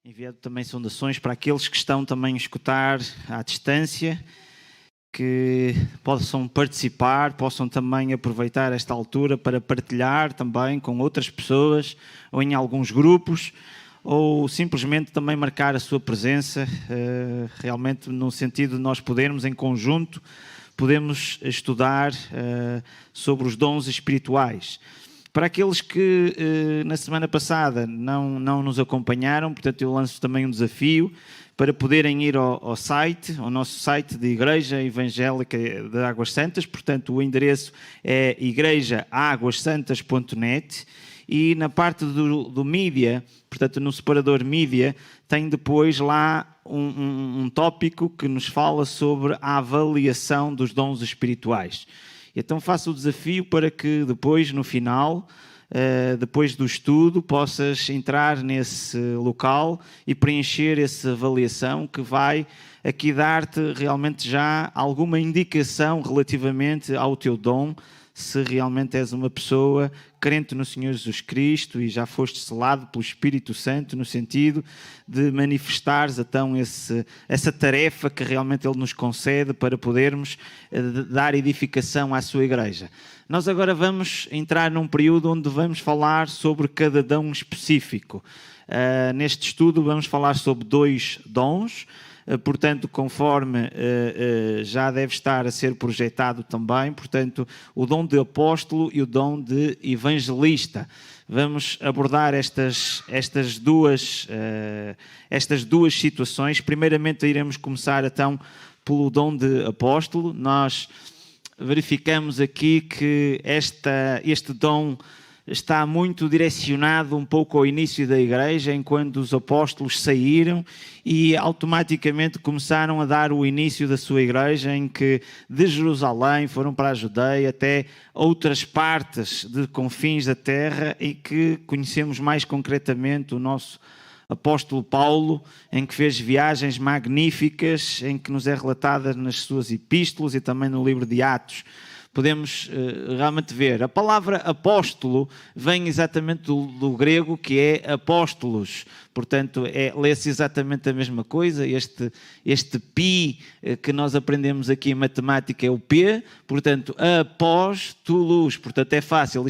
enviado também saudações para aqueles que estão também a escutar à distância, que possam participar, possam também aproveitar esta altura para partilhar também com outras pessoas ou em alguns grupos, ou simplesmente também marcar a sua presença, realmente no sentido de nós podermos em conjunto, podemos estudar sobre os dons espirituais. Para aqueles que na semana passada não nos acompanharam, portanto eu lanço também um desafio para poderem ir ao site, ao nosso site de Igreja Evangélica de Águas Santas, portanto o endereço é igrejaaguassantas.net e na parte do mídia, portanto no separador mídia, tem depois lá um tópico que nos fala sobre a avaliação dos dons espirituais. Então faço o desafio para que depois, no final, depois do estudo, possas entrar nesse local e preencher essa avaliação que vai aqui dar-te realmente já alguma indicação relativamente ao teu dom, se realmente és uma pessoa crente no Senhor Jesus Cristo e já foste selado pelo Espírito Santo no sentido de manifestares então essa tarefa que realmente Ele nos concede para podermos dar edificação à sua igreja. Nós agora vamos entrar num período onde vamos falar sobre cada dom específico. Neste estudo vamos falar sobre 2 dons. Portanto, conforme já deve estar a ser projetado também, portanto, o dom de apóstolo e o dom de evangelista. Vamos abordar estas duas situações. Primeiramente, iremos começar então pelo dom de apóstolo. Nós verificamos aqui que este dom está muito direcionado um pouco ao início da igreja, enquanto os apóstolos saíram e automaticamente começaram a dar o início da sua igreja, em que de Jerusalém foram para a Judeia até outras partes de confins da terra, e que conhecemos mais concretamente o nosso apóstolo Paulo, em que fez viagens magníficas, em que nos é relatada nas suas epístolas e também no livro de Atos. Podemos realmente ver. A palavra apóstolo vem exatamente do grego, que é apóstolos. Portanto, lê-se exatamente a mesma coisa. Este pi que nós aprendemos aqui em matemática é o P. Portanto, apóstolos. Portanto, é fácil.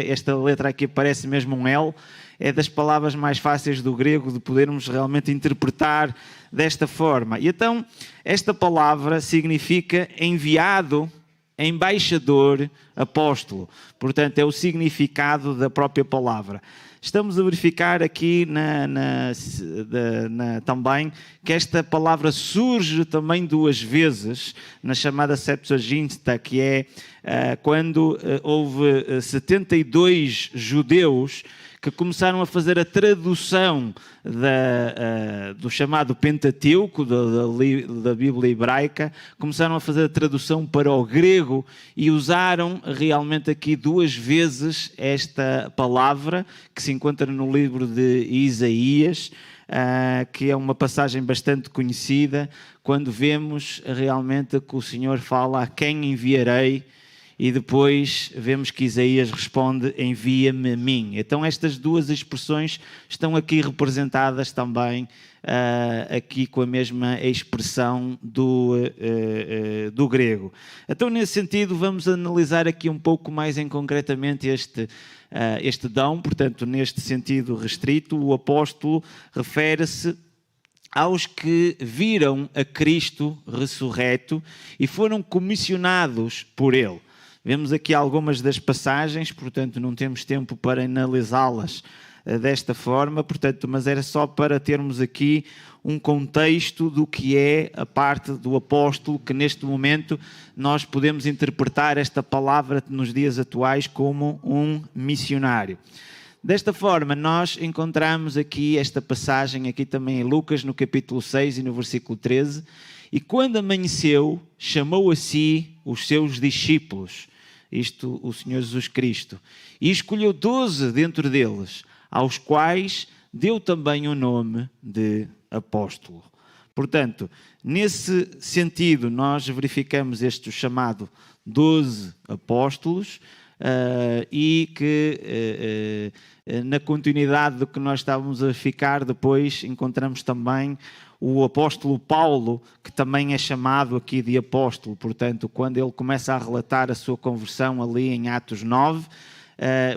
Esta letra aqui parece mesmo um L. É das palavras mais fáceis do grego de podermos realmente interpretar desta forma. E então, esta palavra significa enviado, embaixador, apóstolo. Portanto, é o significado da própria palavra. Estamos a verificar aqui também que esta palavra surge também 2 vezes na chamada Septuaginta, que é quando houve 72 judeus que começaram a fazer a tradução do chamado Pentateuco, da Bíblia hebraica, começaram a fazer a tradução para o grego e usaram realmente aqui 2 vezes esta palavra, que se encontra no livro de Isaías, que é uma passagem bastante conhecida, quando vemos realmente que o Senhor fala: a quem enviarei? E depois vemos que Isaías responde: envia-me a mim. Então estas 2 expressões estão aqui representadas também, aqui com a mesma expressão do grego. Então, nesse sentido, vamos analisar aqui um pouco mais em concretamente este dom. Portanto, neste sentido restrito, o apóstolo refere-se aos que viram a Cristo ressurreto e foram comissionados por Ele. Vemos aqui algumas das passagens, portanto não temos tempo para analisá-las desta forma, portanto, mas era só para termos aqui um contexto do que é a parte do apóstolo, que neste momento nós podemos interpretar esta palavra nos dias atuais como um missionário. Desta forma, nós encontramos aqui esta passagem, aqui também em Lucas, no capítulo 6 e no versículo 13, e quando amanheceu, chamou a si os seus discípulos, isto o Senhor Jesus Cristo, e escolheu 12 dentre deles, aos quais deu também o nome de apóstolo. Portanto, nesse sentido, nós verificamos este chamado 12 apóstolos, e que na continuidade do que nós estávamos a ficar depois encontramos também o apóstolo Paulo, que também é chamado aqui de apóstolo. Portanto, quando ele começa a relatar a sua conversão ali em Atos 9,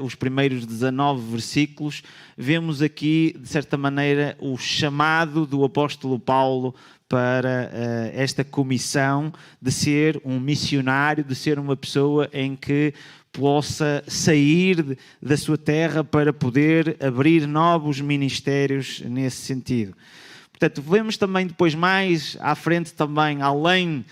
os primeiros 19 versículos, vemos aqui, de certa maneira, o chamado do apóstolo Paulo para esta comissão de ser um missionário, de ser uma pessoa em que possa sair da sua terra para poder abrir novos ministérios nesse sentido. Portanto, vemos também depois mais à frente também, além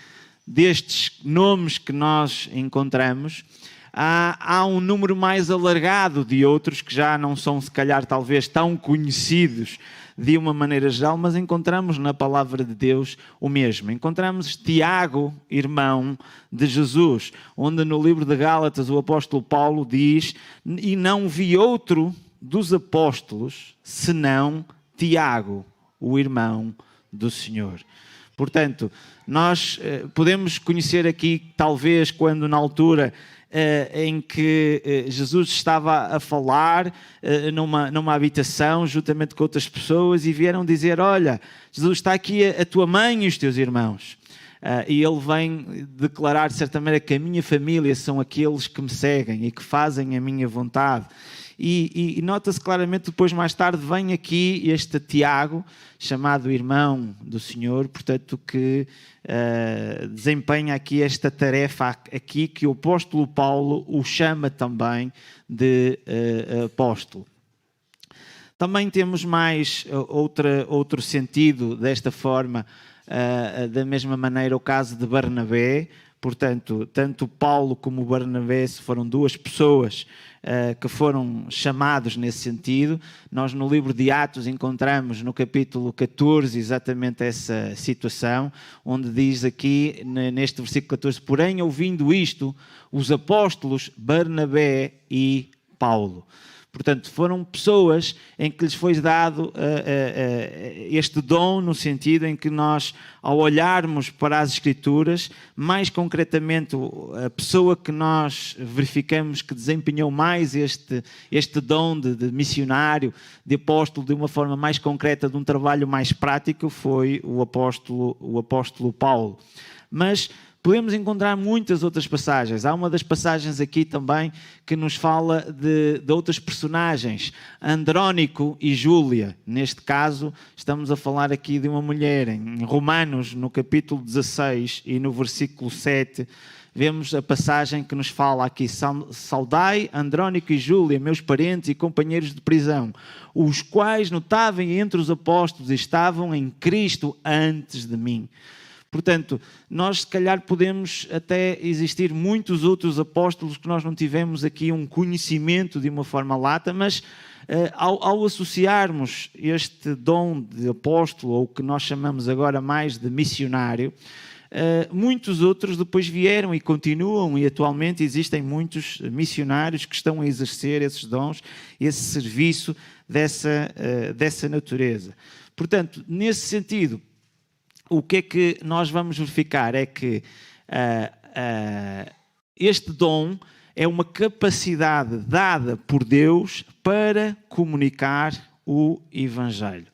destes nomes que nós encontramos, há um número mais alargado de outros que já não são, se calhar, talvez tão conhecidos de uma maneira geral, mas encontramos na palavra de Deus o mesmo. Encontramos Tiago, irmão de Jesus, onde no livro de Gálatas o apóstolo Paulo diz: e não vi outro dos apóstolos senão Tiago, o irmão do Senhor. Portanto, nós podemos conhecer aqui, talvez, quando na altura em que Jesus estava a falar numa habitação, juntamente com outras pessoas, e vieram dizer: olha, Jesus, está aqui a tua mãe e os teus irmãos. E ele vem declarar, de certa maneira, que a minha família são aqueles que me seguem e que fazem a minha vontade. E nota-se claramente, depois mais tarde, vem aqui este Tiago, chamado irmão do Senhor, portanto, que desempenha aqui esta tarefa aqui, que o apóstolo Paulo o chama também de apóstolo. Também temos mais outro sentido desta forma, da mesma maneira o caso de Barnabé. Portanto, tanto Paulo como Barnabé foram duas pessoas que foram chamados nesse sentido. Nós no livro de Atos encontramos no capítulo 14 exatamente essa situação, onde diz aqui neste versículo 14: porém, ouvindo isto, os apóstolos Barnabé e Paulo. Portanto, foram pessoas em que lhes foi dado este dom, no sentido em que nós, ao olharmos para as Escrituras, mais concretamente a pessoa que nós verificamos que desempenhou mais este dom de missionário, de apóstolo, de uma forma mais concreta, de um trabalho mais prático, foi o apóstolo Paulo. Mas podemos encontrar muitas outras passagens. Há uma das passagens aqui também que nos fala de outras personagens, Andrónico e Júlia. Neste caso, estamos a falar aqui de uma mulher. Em Romanos, no capítulo 16 e no versículo 7, vemos a passagem que nos fala aqui: saudai Andrónico e Júlia, meus parentes e companheiros de prisão, os quais notavam entre os apóstolos e estavam em Cristo antes de mim. Portanto, nós se calhar podemos até existir muitos outros apóstolos que nós não tivemos aqui um conhecimento de uma forma lata, mas ao associarmos este dom de apóstolo, ou o que nós chamamos agora mais de missionário, muitos outros depois vieram e continuam, e atualmente existem muitos missionários que estão a exercer esses dons, esse serviço dessa natureza. Portanto, nesse sentido, o que é que nós vamos verificar é que este dom é uma capacidade dada por Deus para comunicar o Evangelho.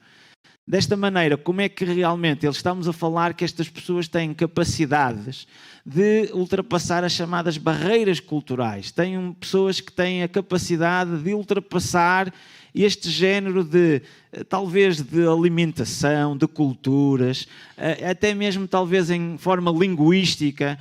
Desta maneira, como é que realmente estamos a falar que estas pessoas têm capacidades de ultrapassar as chamadas barreiras culturais? Têm pessoas que têm a capacidade de ultrapassar este género talvez de alimentação, de culturas, até mesmo talvez em forma linguística,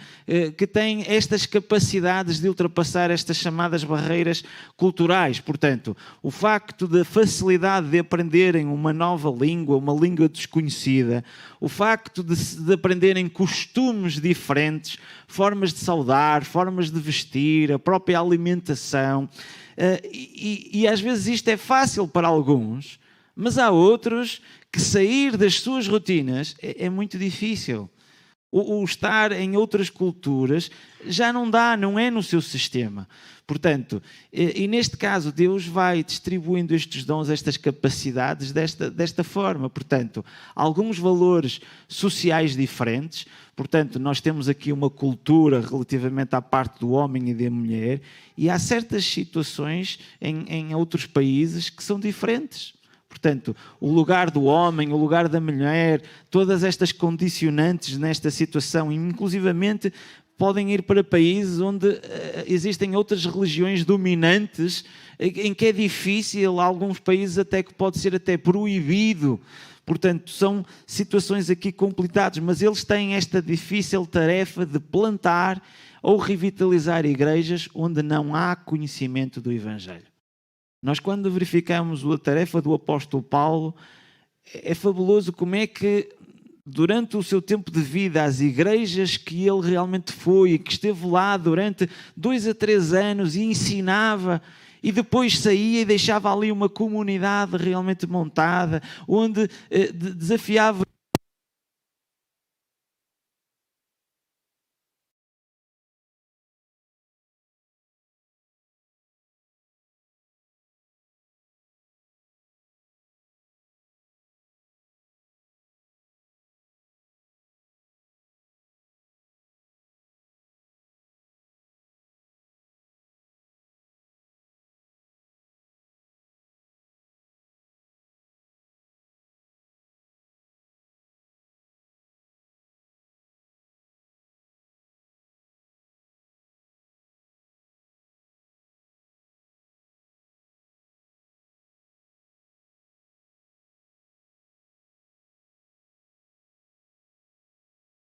que têm estas capacidades de ultrapassar estas chamadas barreiras culturais. Portanto, o facto da facilidade de aprenderem uma nova língua, uma língua desconhecida, o facto de aprenderem costumes diferentes, formas de saudar, formas de vestir, a própria alimentação, e às vezes isto é fácil para alguns, mas há outros que sair das suas rotinas é muito difícil. O estar em outras culturas já não dá, não é no seu sistema. Portanto, e neste caso, Deus vai distribuindo estes dons, estas capacidades desta forma. Portanto, alguns valores sociais diferentes. Portanto, nós temos aqui uma cultura relativamente à parte do homem e da mulher, e há certas situações em outros países que são diferentes. Portanto, o lugar do homem, o lugar da mulher, todas estas condicionantes nesta situação, inclusivamente podem ir para países onde existem outras religiões dominantes, em que é difícil, alguns países até que pode ser até proibido. Portanto, são situações aqui complicadas, mas eles têm esta difícil tarefa de plantar ou revitalizar igrejas onde não há conhecimento do Evangelho. Nós, quando verificamos a tarefa do apóstolo Paulo, é fabuloso como é que, durante o seu tempo de vida, as igrejas que ele realmente foi, que esteve lá durante 2 a 3 anos e ensinava, e depois saía e deixava ali uma comunidade realmente montada, onde desafiava.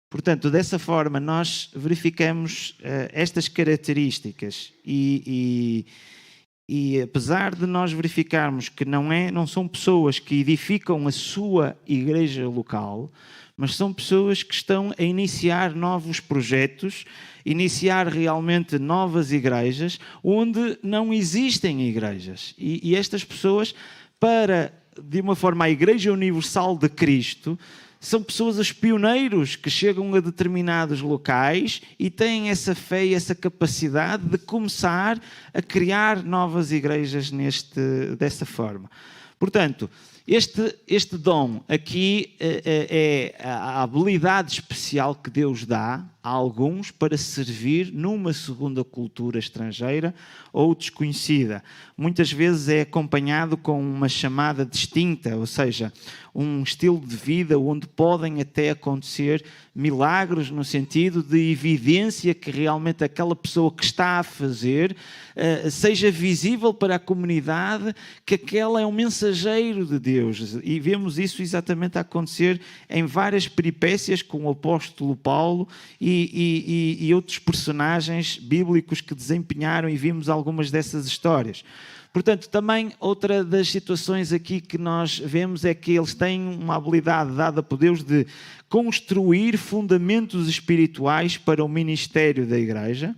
Portanto, dessa forma, nós verificamos estas características e apesar de nós verificarmos que não são pessoas que edificam a sua igreja local, mas são pessoas que estão a iniciar novos projetos, iniciar realmente novas igrejas, onde não existem igrejas. E estas pessoas, de uma forma, a Igreja Universal de Cristo, são pessoas, os pioneiros, que chegam a determinados locais e têm essa fé e essa capacidade de começar a criar novas igrejas dessa forma. Portanto, este dom aqui é a habilidade especial que Deus dá a alguns para servir numa segunda cultura estrangeira ou desconhecida. Muitas vezes é acompanhado com uma chamada distinta, ou seja, um estilo de vida onde podem até acontecer milagres no sentido de evidência que realmente aquela pessoa que está a fazer seja visível para a comunidade, que aquela é um mensageiro de Deus. E vemos isso exatamente a acontecer em várias peripécias com o apóstolo Paulo e outros personagens bíblicos que desempenharam, e vimos algumas dessas histórias. Portanto, também outra das situações aqui que nós vemos é que eles têm uma habilidade dada por Deus de construir fundamentos espirituais para o ministério da igreja,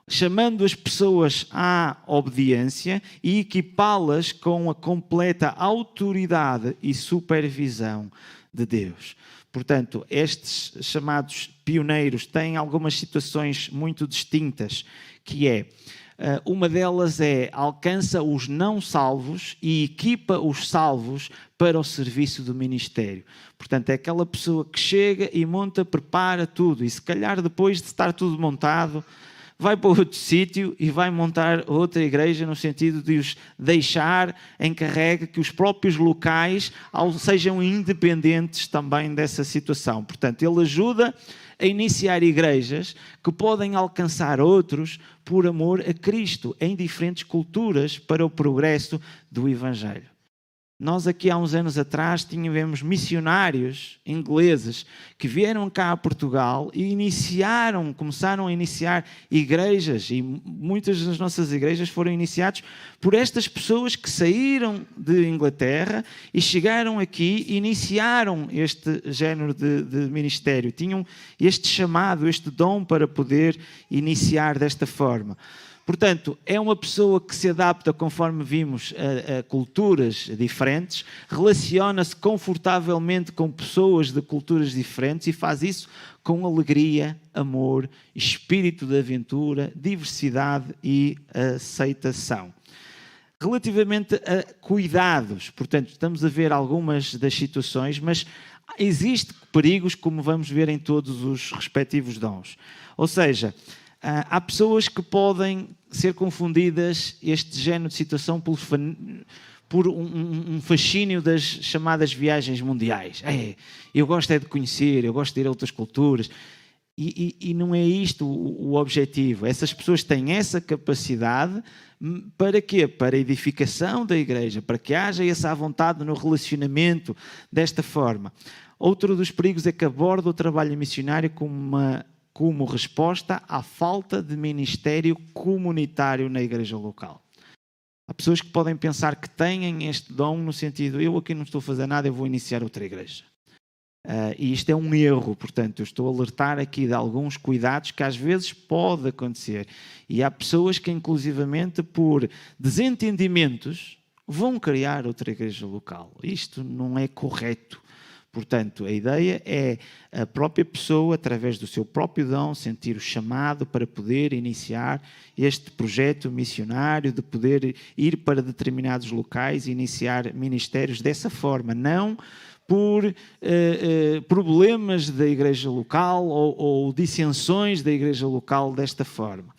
chamando as pessoas à obediência e equipá-las com a completa autoridade e supervisão de Deus. Portanto, estes chamados pioneiros têm algumas situações muito distintas, que é, uma delas alcança os não salvos e equipa os salvos para o serviço do ministério. Portanto, é aquela pessoa que chega e monta, prepara tudo, e se calhar depois de estar tudo montado, vai para outro sítio e vai montar outra igreja, no sentido de os deixar encarregue que os próprios locais sejam independentes também dessa situação. Portanto, ele ajuda a iniciar igrejas que podem alcançar outros por amor a Cristo, em diferentes culturas, para o progresso do Evangelho. Nós aqui há uns anos atrás tínhamos missionários ingleses que vieram cá a Portugal e começaram a iniciar igrejas, e muitas das nossas igrejas foram iniciadas por estas pessoas que saíram de Inglaterra e chegaram aqui e iniciaram este género de ministério. Tinham este chamado, este dom para poder iniciar desta forma. Portanto, é uma pessoa que se adapta, conforme vimos, a culturas diferentes, relaciona-se confortavelmente com pessoas de culturas diferentes e faz isso com alegria, amor, espírito de aventura, diversidade e aceitação. Relativamente a cuidados, portanto, estamos a ver algumas das situações, mas existem perigos, como vamos ver em todos os respectivos dons. Ou seja, há pessoas que podem ser confundidas, este género de situação, por um fascínio das chamadas viagens mundiais. Eu gosto de conhecer, eu gosto de ir a outras culturas. E não é isto o objetivo. Essas pessoas têm essa capacidade para quê? Para a edificação da igreja, para que haja essa vontade no relacionamento desta forma. Outro dos perigos é que aborda o trabalho missionário como resposta à falta de ministério comunitário na igreja local. Há pessoas que podem pensar que têm este dom no sentido, eu aqui não estou a fazer nada, eu vou iniciar outra igreja. E isto é um erro, portanto, eu estou a alertar aqui de alguns cuidados que às vezes pode acontecer. E há pessoas que, inclusivamente, por desentendimentos, vão criar outra igreja local. Isto não é correto. Portanto, a ideia é a própria pessoa, através do seu próprio dom, sentir o chamado para poder iniciar este projeto missionário, de poder ir para determinados locais e iniciar ministérios dessa forma, não por problemas da igreja local ou dissensões da igreja local desta forma.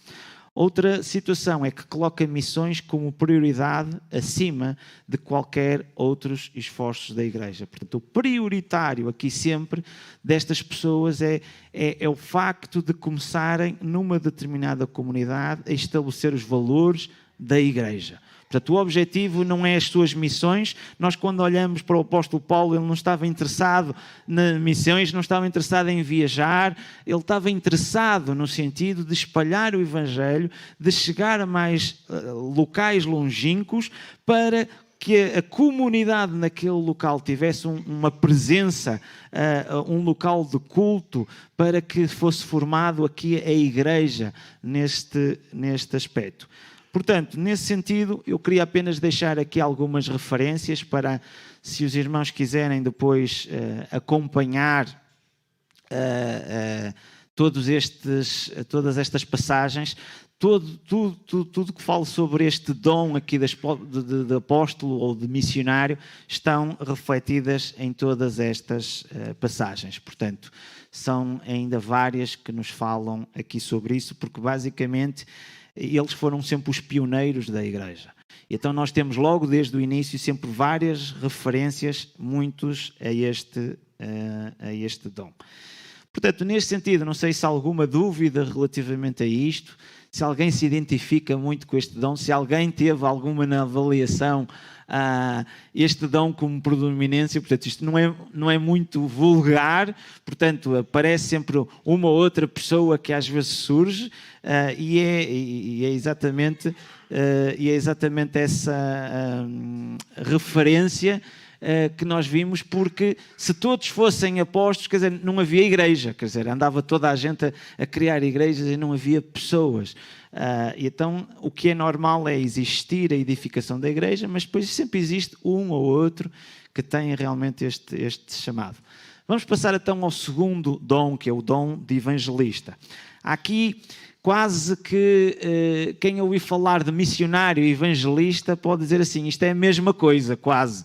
Outra situação é que coloca missões como prioridade acima de qualquer outros esforços da igreja. Portanto, o prioritário aqui sempre destas pessoas é o facto de começarem numa determinada comunidade a estabelecer os valores da igreja. Portanto, o objetivo não é as suas missões. Nós, quando olhamos para o apóstolo Paulo, ele não estava interessado nas missões, não estava interessado em viajar, ele estava interessado no sentido de espalhar o Evangelho, de chegar a mais locais longínquos para que a comunidade naquele local tivesse uma presença, um local de culto, para que fosse formado aqui a igreja neste aspecto. Portanto, nesse sentido, eu queria apenas deixar aqui algumas referências para, se os irmãos quiserem depois acompanhar todas estas passagens, tudo que falo sobre este dom aqui de apóstolo ou de missionário estão refletidas em todas estas passagens. Portanto, são ainda várias que nos falam aqui sobre isso, porque basicamente eles foram sempre os pioneiros da igreja. Então nós temos logo desde o início sempre várias referências, muitos a este dom. Portanto, neste sentido, não sei se há alguma dúvida relativamente a isto, se alguém se identifica muito com este dom, se alguém teve alguma na avaliação este dom como predominância. Portanto, isto não é muito vulgar, portanto, aparece sempre uma ou outra pessoa que às vezes surge e é exatamente essa referência que nós vimos, porque se todos fossem apóstolos, quer dizer, não havia igreja, quer dizer, andava toda a gente a criar igrejas e não havia pessoas. Então, o que é normal é existir a edificação da igreja, mas depois sempre existe um ou outro que tem realmente este chamado. Vamos passar então ao segundo dom, que é o dom de evangelista. Aqui, quase que quem ouvir falar de missionário e evangelista pode dizer assim, isto é a mesma coisa, quase,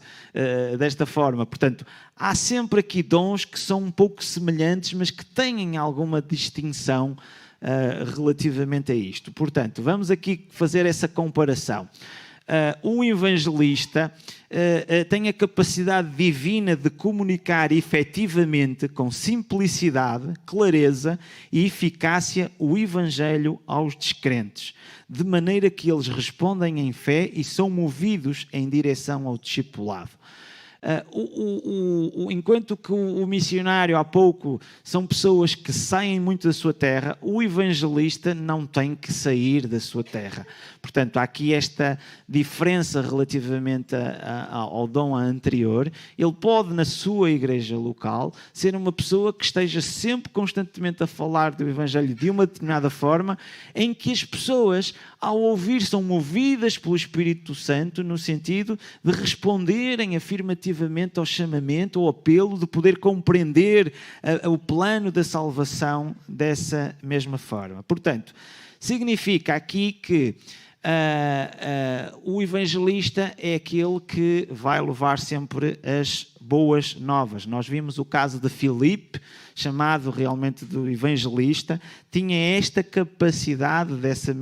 desta forma. Portanto, há sempre aqui dons que são um pouco semelhantes, mas que têm alguma distinção relativamente a isto. Portanto, vamos aqui fazer essa comparação. Um evangelista tem a capacidade divina de comunicar efetivamente, com simplicidade, clareza e eficácia, o Evangelho aos descrentes, de maneira que eles respondem em fé e são movidos em direção ao discipulado. Enquanto que o missionário, há pouco, são pessoas que saem muito da sua terra, o evangelista não tem que sair da sua terra. Portanto, há aqui esta diferença relativamente ao dom anterior. Ele pode, na sua igreja local, ser uma pessoa que esteja sempre constantemente a falar do evangelho de uma determinada forma, em que as pessoas, ao ouvir, são movidas pelo Espírito Santo, no sentido de responderem afirmativamente ao chamamento, ao apelo, de poder compreender o plano da salvação dessa mesma forma. Portanto, significa aqui que o evangelista é aquele que vai levar sempre as boas novas. Nós vimos o caso de Filipe, chamado realmente do evangelista, tinha esta capacidade dessa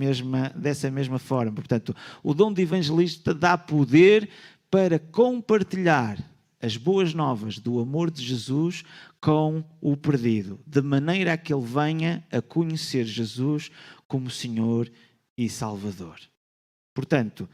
mesma forma. Portanto, o dom de evangelista dá poder para compartilhar as boas novas do amor de Jesus com o perdido, de maneira a que ele venha a conhecer Jesus como Senhor e Salvador. Portanto,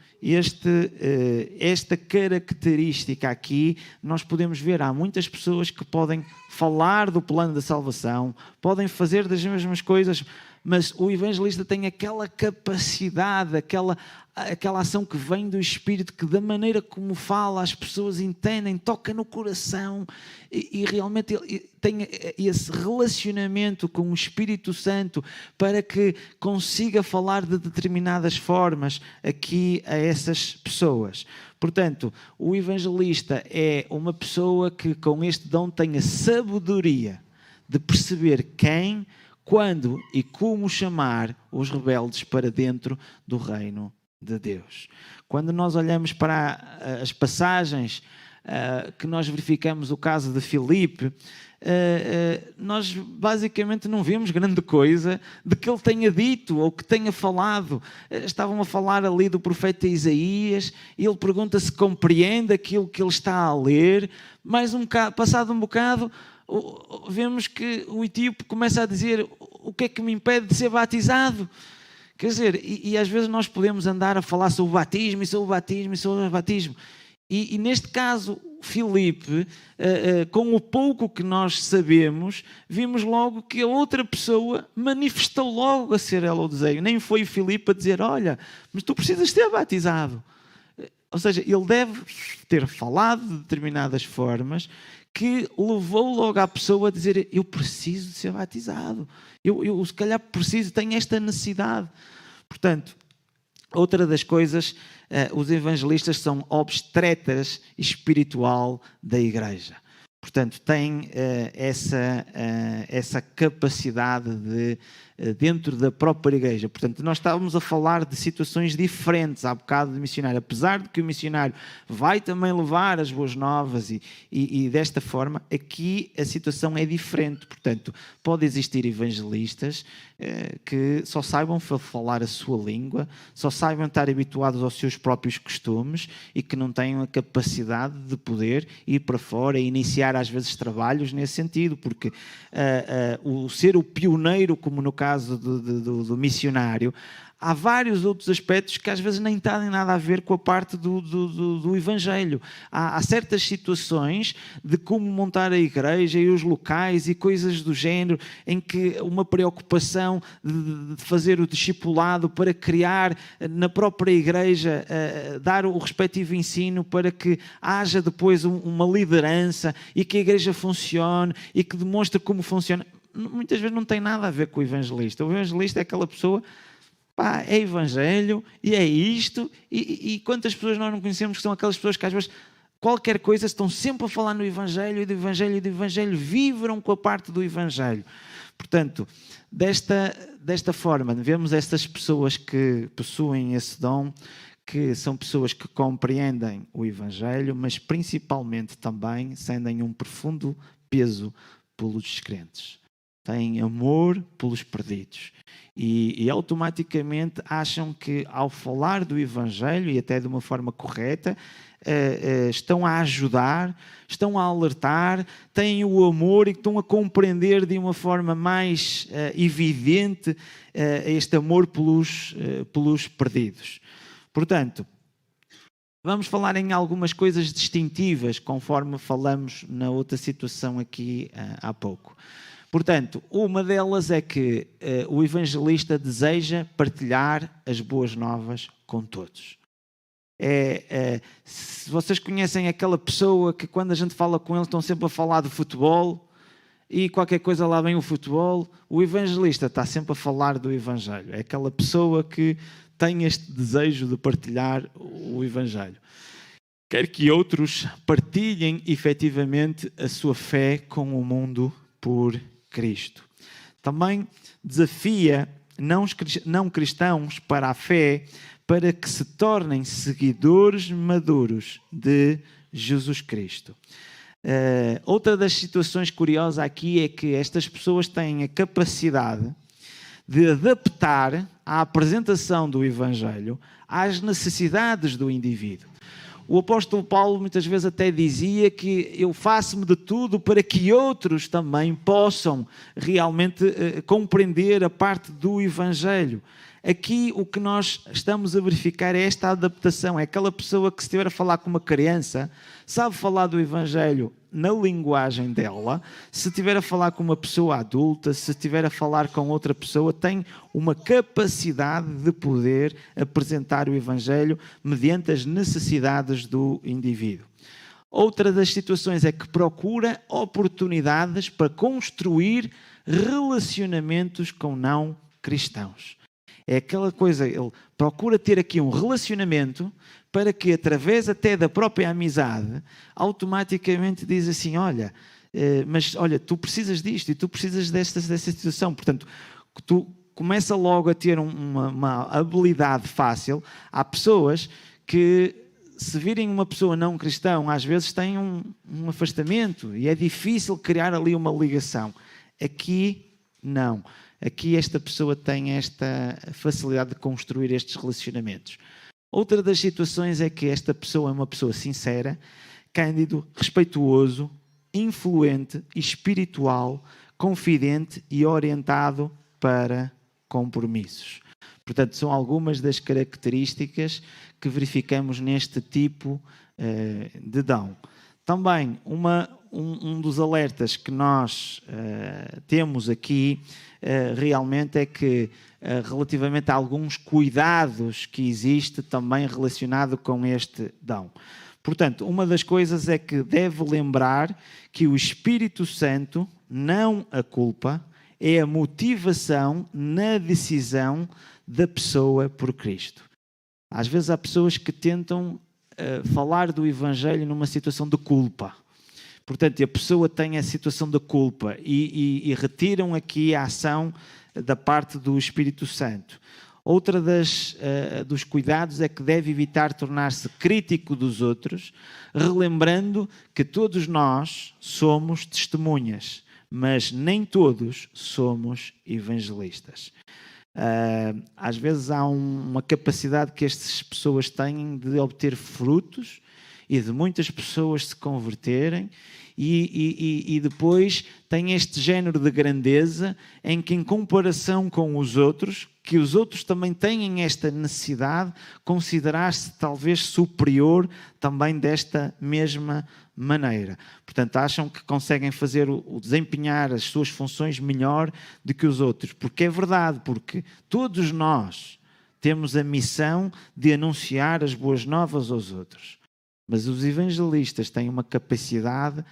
esta característica aqui, nós podemos ver, há muitas pessoas que podem falar do plano da salvação, podem fazer das mesmas coisas, mas o evangelista tem aquela capacidade, aquela ação que vem do Espírito, que da maneira como fala, as pessoas entendem, toca no coração e realmente ele tem esse relacionamento com o Espírito Santo para que consiga falar de determinadas formas aqui a essas pessoas. Portanto, o evangelista é uma pessoa que com este dom tem a sabedoria de perceber quem, quando e como chamar os rebeldes para dentro do reino de Deus. Quando nós olhamos para as passagens que nós verificamos o caso de Filipe, nós basicamente não vemos grande coisa de que ele tenha dito ou que tenha falado. Estavam a falar ali do profeta Isaías e ele pergunta se compreende aquilo que ele está a ler. Passado um bocado, vemos que o etíope começa a dizer: o que é que me impede de ser batizado? Quer dizer, e às vezes nós podemos andar a falar sobre o batismo e sobre o batismo e sobre o batismo. E neste caso, Filipe, com o pouco que nós sabemos, vimos logo que a outra pessoa manifestou logo a ser ela o desejo. Nem foi Filipe a dizer: olha, mas tu precisas ser batizado. Ou seja, ele deve ter falado de determinadas formas que levou logo a pessoa a dizer: eu preciso de ser batizado. Eu se calhar preciso, tenho esta necessidade. Portanto, outra das coisas, os evangelistas são obstetras espiritual da igreja. Portanto, têm essa capacidade de, dentro da própria igreja. Portanto, nós estávamos a falar de situações diferentes há bocado de missionário. Apesar de que o missionário vai também levar as boas novas e desta forma, aqui a situação é diferente. Portanto, pode existir evangelistas que só saibam falar a sua língua, só saibam estar habituados aos seus próprios costumes e que não tenham a capacidade de poder ir para fora e iniciar às vezes trabalhos nesse sentido, porque o ser o pioneiro, como no caso do missionário, há vários outros aspectos que às vezes nem têm nada a ver com a parte do Evangelho. Há certas situações de como montar a igreja e os locais e coisas do género, em que uma preocupação de fazer o discipulado para criar na própria igreja, dar o respectivo ensino para que haja depois uma liderança e que a igreja funcione e que demonstre como funciona. Muitas vezes não tem nada a ver com o evangelista. O evangelista é aquela pessoa... é evangelho e é isto, e quantas pessoas nós não conhecemos que são aquelas pessoas que às vezes qualquer coisa estão sempre a falar no evangelho e do evangelho e do evangelho, vibram com a parte do evangelho. Portanto, desta forma, vemos estas pessoas que possuem esse dom, que são pessoas que compreendem o evangelho, mas principalmente também sentem um profundo peso pelos descrentes. Têm amor pelos perdidos e automaticamente acham que ao falar do Evangelho e até de uma forma correta estão a ajudar, estão a alertar, têm o amor e estão a compreender de uma forma mais evidente este amor pelos perdidos. Portanto, Vamos falar em algumas coisas distintivas, conforme falamos na outra situação aqui há pouco. Portanto, uma delas é que o evangelista deseja partilhar as boas novas com todos. Se vocês conhecem aquela pessoa que quando a gente fala com eles estão sempre a falar de futebol e qualquer coisa lá vem o futebol, o evangelista está sempre a falar do evangelho. É aquela pessoa que tem este desejo de partilhar o evangelho. Quer que outros partilhem efetivamente a sua fé com o mundo por Cristo. Também desafia não cristãos para a fé, para que se tornem seguidores maduros de Jesus Cristo. Outra das situações curiosas aqui é que estas pessoas têm a capacidade de adaptar a apresentação do Evangelho às necessidades do indivíduo. O apóstolo Paulo muitas vezes até dizia que eu faço-me de tudo para que outros também possam realmente compreender a parte do Evangelho. Aqui o que nós estamos a verificar é esta adaptação. É aquela pessoa que, se estiver a falar com uma criança, sabe falar do Evangelho na linguagem dela. Se estiver a falar com uma pessoa adulta, se estiver a falar com outra pessoa, tem uma capacidade de poder apresentar o Evangelho mediante as necessidades do indivíduo. Outra das situações é que procura oportunidades para construir relacionamentos com não cristãos. É aquela coisa, ele procura ter aqui um relacionamento para que, através até da própria amizade, automaticamente diz assim, olha, tu precisas disto e tu precisas desta situação. Portanto, tu começa logo a ter uma habilidade fácil. Há pessoas que, se virem uma pessoa não cristã, às vezes têm um afastamento e é difícil criar ali uma ligação. Aqui, não. Aqui esta pessoa tem esta facilidade de construir estes relacionamentos. Outra das situações é que esta pessoa é uma pessoa sincera, cândido, respeituoso, influente, espiritual, confidente e orientado para compromissos. Portanto, são algumas das características que verificamos neste tipo de dom. Também um dos alertas que nós temos aqui realmente é que relativamente a alguns cuidados que existe também relacionado com este dom. Portanto, uma das coisas é que deve lembrar que o Espírito Santo, não a culpa, é a motivação na decisão da pessoa por Cristo. Às vezes há pessoas que tentam falar do Evangelho numa situação de culpa. Portanto, a pessoa tem a situação da culpa e retiram aqui a ação da parte do Espírito Santo. Outra dos cuidados é que deve evitar tornar-se crítico dos outros, relembrando que todos nós somos testemunhas, mas nem todos somos evangelistas. Às vezes há uma capacidade que estas pessoas têm de obter frutos e de muitas pessoas se converterem e depois tem este género de grandeza em que, em comparação com os outros, que os outros também têm esta necessidade, considerar-se talvez superior também desta mesma maneira. Portanto, acham que conseguem fazer desempenhar as suas funções melhor do que os outros. Porque é verdade, porque todos nós temos a missão de anunciar as boas novas aos outros. Mas os evangelistas têm uma capacidade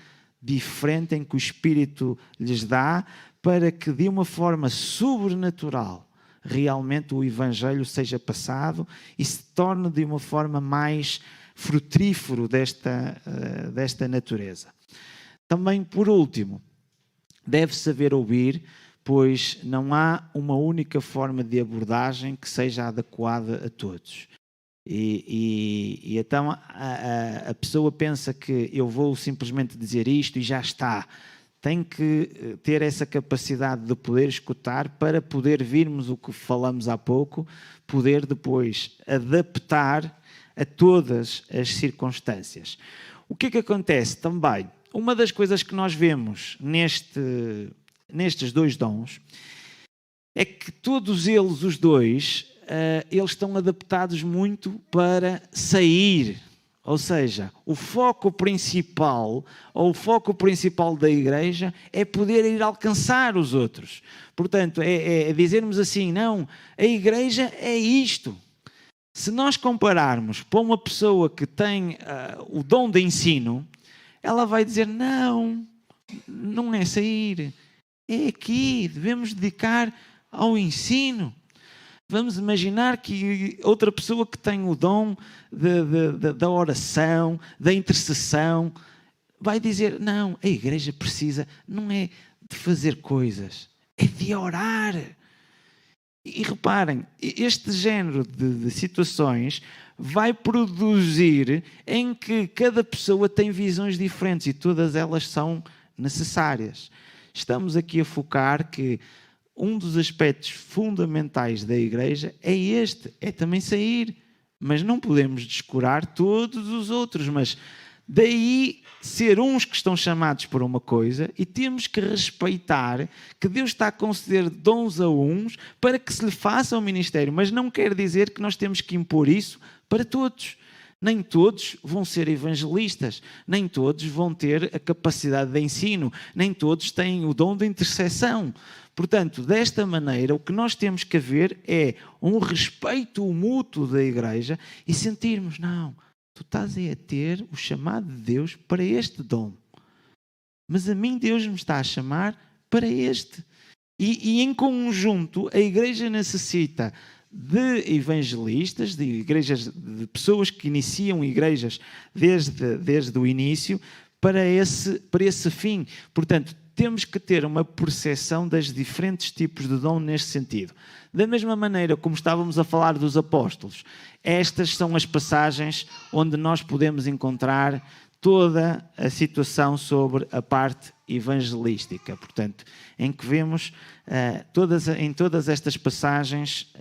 diferente em que o Espírito lhes dá para que, de uma forma sobrenatural, realmente o Evangelho seja passado e se torne de uma forma mais frutífero desta natureza. Também, por último, deve saber ouvir, pois não há uma única forma de abordagem que seja adequada a todos. E então a pessoa pensa que eu vou simplesmente dizer isto e já está. Tem que ter essa capacidade de poder escutar para poder virmos o que falamos há pouco, poder depois adaptar a todas as circunstâncias. O que é que acontece também? Uma das coisas que nós vemos nestes dois dons é que todos eles, os dois, eles estão adaptados muito para sair Ou seja, o foco principal, ou o foco principal da igreja é poder ir alcançar os outros. Portanto, é dizermos assim, não, a igreja é isto. Se nós compararmos para uma pessoa que tem o dom de ensino, ela vai dizer, não é sair, é aqui, devemos dedicar ao ensino. Vamos imaginar que outra pessoa que tem o dom da oração, da intercessão, vai dizer, não, a igreja precisa, não é de fazer coisas, é de orar. E reparem, este género de situações vai produzir em que cada pessoa tem visões diferentes e todas elas são necessárias. Estamos aqui a focar que um dos aspectos fundamentais da igreja é este, é também sair, mas não podemos descurar todos os outros, mas daí ser uns que estão chamados para uma coisa e temos que respeitar que Deus está a conceder dons a uns para que se lhe faça o ministério, mas não quer dizer que nós temos que impor isso para todos. Nem todos vão ser evangelistas, nem todos vão ter a capacidade de ensino, nem todos têm o dom de intercessão. Portanto, desta maneira, o que nós temos que haver é um respeito mútuo da igreja e sentirmos, não, tu estás a ter o chamado de Deus para este dom. Mas a mim Deus me está a chamar para este. E em conjunto, a igreja necessita de evangelistas, de igrejas, de pessoas que iniciam igrejas desde o início para esse fim. Portanto, temos que ter uma percepção dos diferentes tipos de dom neste sentido. Da mesma maneira como estávamos a falar dos apóstolos, estas são as passagens onde nós podemos encontrar toda a situação sobre a parte evangelística. Portanto, em que vemos em todas estas passagens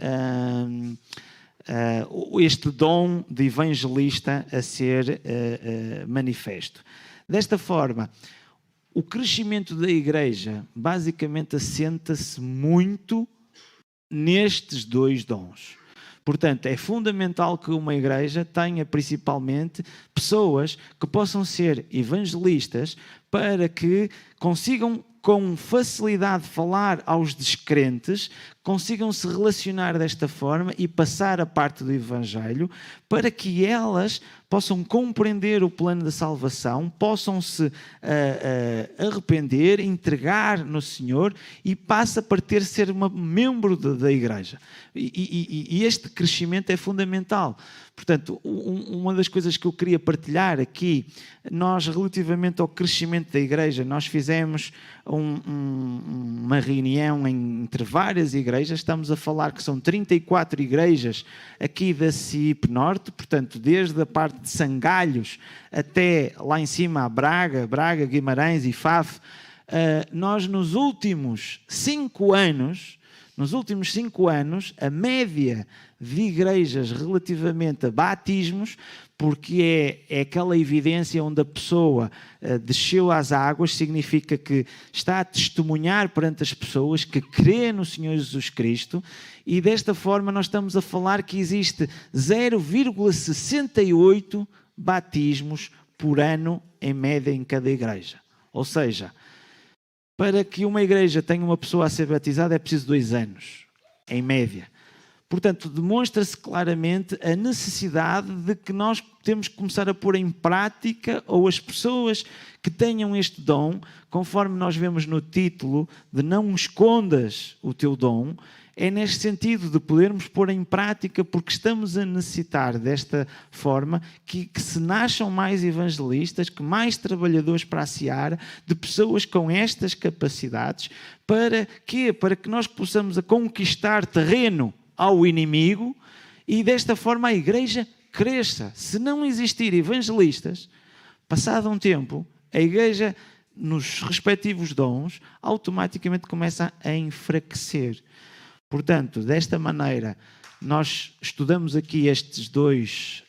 este dom de evangelista a ser manifesto. Desta forma, o crescimento da igreja basicamente assenta-se muito nestes dois dons. Portanto, é fundamental que uma igreja tenha principalmente pessoas que possam ser evangelistas para que consigam com facilidade falar aos descrentes, consigam se relacionar desta forma e passar a parte do Evangelho para que elas possam compreender o plano da salvação, possam se arrepender, entregar no Senhor e passa para ser membro da igreja. E este crescimento é fundamental. Portanto, uma das coisas que eu queria partilhar aqui, nós relativamente ao crescimento da igreja, nós fizemos uma reunião entre várias igrejas, estamos a falar que são 34 igrejas aqui da CIP Norte, portanto, desde a parte de Sangalhos até lá em cima a Braga, Guimarães e Faf. Nós nos últimos 5 anos, a média de igrejas relativamente a batismos, porque é aquela evidência onde a pessoa desceu às águas, significa que está a testemunhar perante as pessoas que crê no Senhor Jesus Cristo, e desta forma nós estamos a falar que existe 0,68 batismos por ano em média em cada igreja. Ou seja, para que uma igreja tenha uma pessoa a ser batizada é preciso 2 anos, em média. Portanto, demonstra-se claramente a necessidade de que nós temos que começar a pôr em prática, ou as pessoas que tenham este dom, conforme nós vemos no título de não escondas o teu dom, é neste sentido de podermos pôr em prática, porque estamos a necessitar desta forma que se nasçam mais evangelistas, que mais trabalhadores para a seara, de pessoas com estas capacidades, para quê? Para que nós possamos a conquistar terreno ao inimigo e desta forma a igreja cresça. Se não existir evangelistas, passado um tempo, a igreja, nos respectivos dons, automaticamente começa a enfraquecer. Portanto, desta maneira, nós estudamos aqui estes dois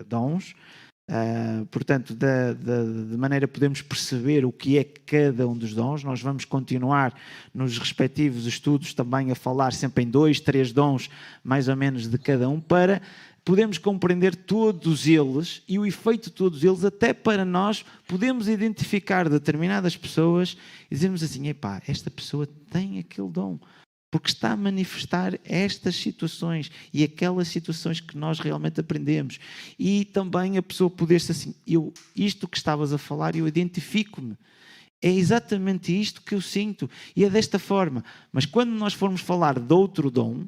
dons, portanto, de maneira que podemos perceber o que é cada um dos dons. Nós vamos continuar nos respectivos estudos também a falar sempre em 2, 3 dons, mais ou menos, de cada um, para podemos compreender todos eles e o efeito de todos eles, até para nós podemos identificar determinadas pessoas e dizermos assim, epá, esta pessoa tem aquele dom, porque está a manifestar estas situações e aquelas situações que nós realmente aprendemos. E também a pessoa poder-se assim, isto que estavas a falar, eu identifico-me. É exatamente isto que eu sinto e é desta forma. Mas quando nós formos falar de outro dom,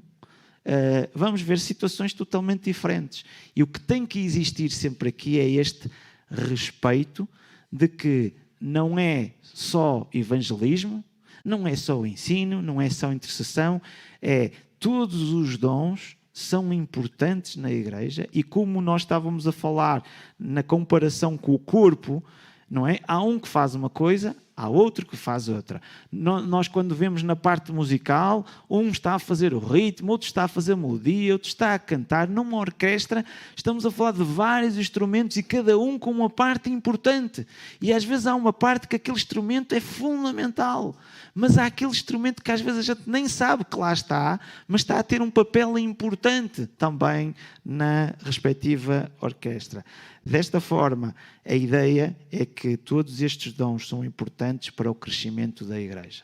vamos ver situações totalmente diferentes. E o que tem que existir sempre aqui é este respeito de que não é só evangelismo, não é só o ensino, não é só a intercessão, é todos os dons são importantes na igreja e como nós estávamos a falar na comparação com o corpo, não é? Há um que faz uma coisa, há outro que faz outra. Nós quando vemos na parte musical, um está a fazer o ritmo, outro está a fazer a melodia, outro está a cantar. Numa orquestra estamos a falar de vários instrumentos e cada um com uma parte importante. E às vezes há uma parte que aquele instrumento é fundamental. Mas há aquele instrumento que às vezes a gente nem sabe que lá está, mas está a ter um papel importante também na respectiva orquestra. Desta forma, a ideia é que todos estes dons são importantes para o crescimento da igreja.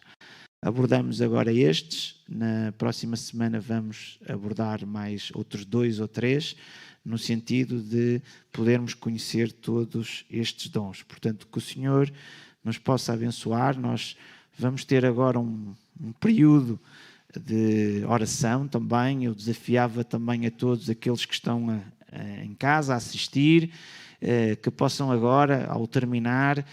Abordamos agora estes, na próxima semana vamos abordar mais outros 2 ou 3, no sentido de podermos conhecer todos estes dons. Portanto, que o Senhor nos possa abençoar. Nós vamos ter agora um período de oração também. Eu desafiava também a todos aqueles que estão em casa a assistir, que possam agora, ao terminar,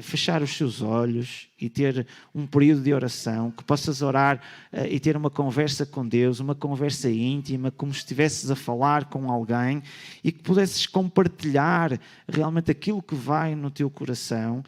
fechar os seus olhos e ter um período de oração, que possas orar e ter uma conversa com Deus, uma conversa íntima, como se estivesses a falar com alguém e que pudesses compartilhar realmente aquilo que vai no teu coração,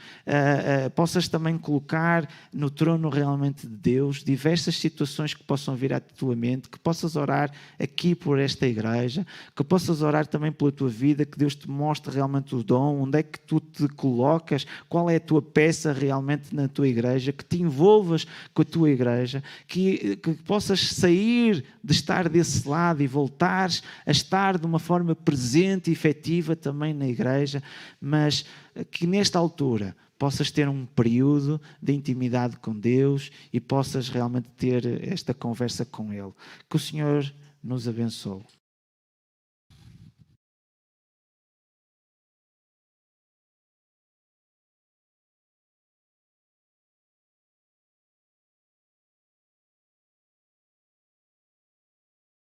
possas também colocar no trono realmente de Deus diversas situações que possam vir à tua mente, que possas orar aqui por esta igreja, que possas orar também pela tua vida, que Deus te mostre realmente o dom, onde é que tu te colocas, qual é a tua peça realmente na tua igreja, que te envolvas com a tua igreja, que possas sair de estar desse lado e voltares a estar de uma forma presente e efetiva também na igreja, mas que nesta altura possas ter um período de intimidade com Deus e possas realmente ter esta conversa com Ele. Que o Senhor nos abençoe.